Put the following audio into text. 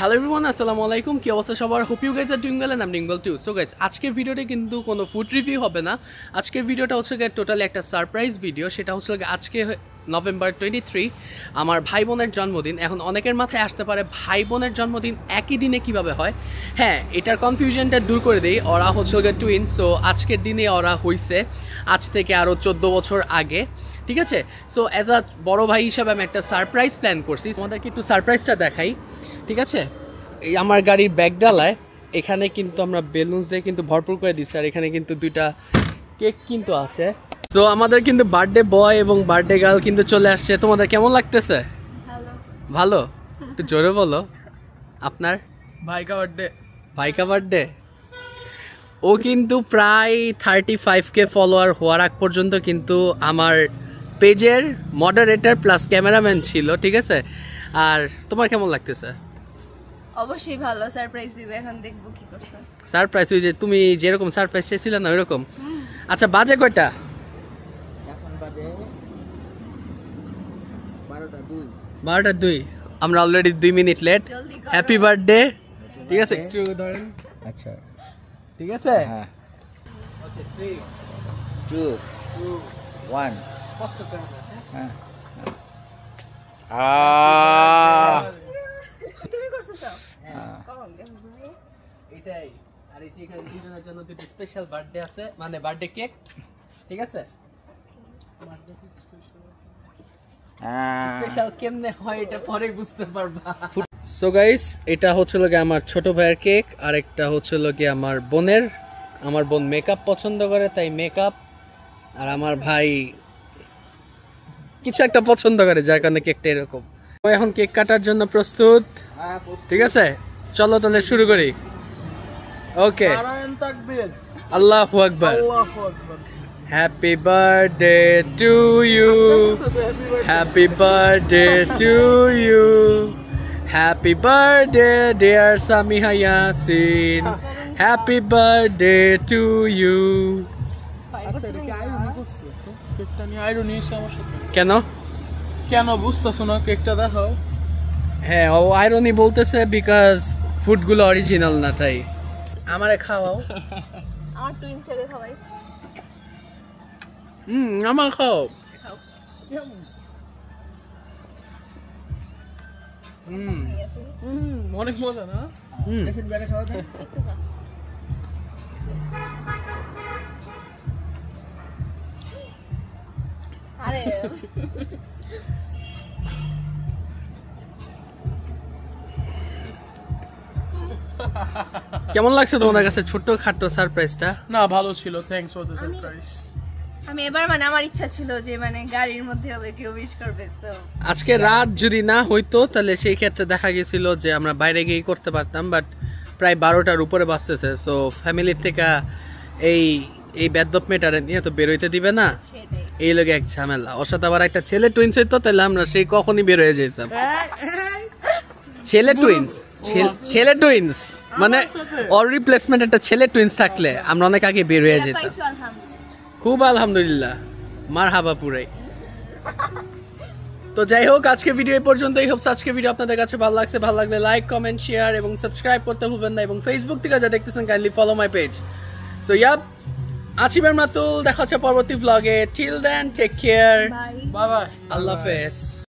Hello everyone, আসসালামু আলাইকুম। কি অবস্থা সবার? Hope you guys are doing well and I am doing well too. So guys, আজকের ভিডিওটা কিন্তু কোনো ফুড রিভিউ হবে না। আজকের ভিডিওটা হচ্ছে টোটালি একটা সারপ্রাইজ ভিডিও। সেটা হচ্ছে আজকে নভেম্বর 23 আমার ভাই বোনের জন্মদিন। এখন অনেকের মাথায় আসতে পারে ভাই বোনের জন্মদিন একই দিনে কিভাবে হয়। হ্যাঁ, এটার কনফিউশনটা দূর করে দিই। ওরা হচ্ছে টুইন্স। সো আজকের দিনে ওরা হইছে আজ থেকে আরও 14 বছর আগে, ঠিক আছে? সো অ্যাজ আ বড় ভাই হিসাবে আমি একটা সারপ্রাইজ প্ল্যান করছি। তোমাদেরকে একটু সারপ্রাইজটা দেখাই, ঠিক আছে? এই আমার গাড়ির ব্যাকডালায় এখানে কিন্তু আমরা বেলুনস দিয়ে কিন্তু ভরপুর করে দিচ্ছি, আর এখানে কিন্তু দুইটা কেক কিন্তু আছে। সো আমাদের কিন্তু বার্থডে বয় এবং বার্থডে গার্ল কিন্তু চলে আসছে। তোমাদের কেমন লাগতেছে? ভালো? একটু জোরে বলো। আপনার ভাইকা বার্থডে। ভাইকা বার্থডে। ও কিন্তু প্রায় 35K ফলোয়ার হওয়ার আগ পর্যন্ত কিন্তু আমার পেজের মডারেটর প্লাস ক্যামেরাম্যান ছিল, ঠিক আছে? আর তোমার কেমন লাগতেছে? অবশ্যই ভালো। সারপ্রাইজ দিবে, এখন দেখবো কি করছে। সারপ্রাইজ ওই যে তুমি যেরকম সারপ্রাইজ চেয়েছিলে না ওইরকম। আচ্ছা, বাজে কয়টা? এখন বাজে 12টা 2। আমরা অলরেডি 2 মিনিট লেট। জলদি করো। হ্যাপি বার্থডে, ঠিক আছে? একটু ধরেন, আচ্ছা, ঠিক আছে? হ্যাঁ। ওকে, 3 2 2 1 কষ্ট করে না, হ্যাঁ? হ্যাঁ। তুমি করছো সব? হ্যাঁ, এটাই। আর এই যে এখানে দুজনের জন্য দুটো স্পেশাল বার্থডে আছে, মানে বার্থডে কেক, ঠিক আছে? স্পেশাল কেমনে হয় এটা পরে বুঝতে পারবা। সো গাইস, এটা হচ্ছে লগে আমার ছোট ভাইয়ের কেক, আর একটা হচ্ছে লগে আমার বোনের। আমার বোন মেকআপ পছন্দ করে, তাই মেকআপ। আর আমার ভাই কিছু একটা পছন্দ করে, যার কারণে কেকটা এরকম। ও এখন কেক কাটার জন্য প্রস্তুত, ঠিক আছে? চলো তাহলে শুরু করি। ওকে, আল্লাহু আকবার। Happy birthday to you, happy birthday to you, happy birthday dear Samiha Yasin, happy birthday to you. কেন কেন বুঝতেছো না? কেকটা দেখাও। হ্যাঁ, ও আইরনি বলতেছে বিকজ ফুডগুলো অরিজিনাল না, তাই। আমারে খাওয়াও। আমার টুইন্স থেকে খাওয়াই। আমার খাও। অনেক মজা না? খাওয়া যায়। একটু খা। আরে কেমন লাগছে তোমাদের কাছে ছোট্ট খাট্ট সারপ্রাইজটা? না, ভালো ছিল। Thanks for the surprise. আমি এবার আমার ইচ্ছা ছিল যে গাড়ির মধ্যে হবে, কেউ উইশ করবে। তো আজকে রাত যদি না হইতো তাহলে সেই ক্ষেত্রে দেখা গেছিল যে আমরা বাইরে গিয়ে করতে পারতাম, বাট প্রায় 12টার উপরে বাজতেছে। সো ফ্যামিলির থেকে এই বেদব মেটারে নিয়ে তো বেরোইতে দিবে না, সেটাই। এই লোক এক ঝামেলা। ওর সাথে আবার একটা ছেলে টুইন্স হইতো, তাহলে আমরা সেই কখনই বের হয়ে যেতাম। ছেলে টুইন্স মানে ওর রিপ্লেসমেন্ট একটা ছেলে টুইন্স থাকলে আমরা অনেক আগে বের হয়ে যেতাম। পাইছো আলহামদুলিল্লাহ। খুব আলহামদুলিল্লাহ, মারহাবা পুরাই। তো যাই হোক, আজকে ভিডিও এই পর্যন্তই। হোপস আজকে ভিডিও আপনাদের কাছে ভালো লাগছে। ভালো লাগলে লাইক, কমেন্ট, শেয়ার এবং সাবস্ক্রাইব করতে ভুলবেন না। এবং ফেসবুক থেকে যা দেখতেছেন kindly follow my page. So yep, আছিবের মাতুল। দেখা হচ্ছে পরবর্তী ব্লগে। Till then, take care, bye bye bye. আল্লাহ হাফেজ।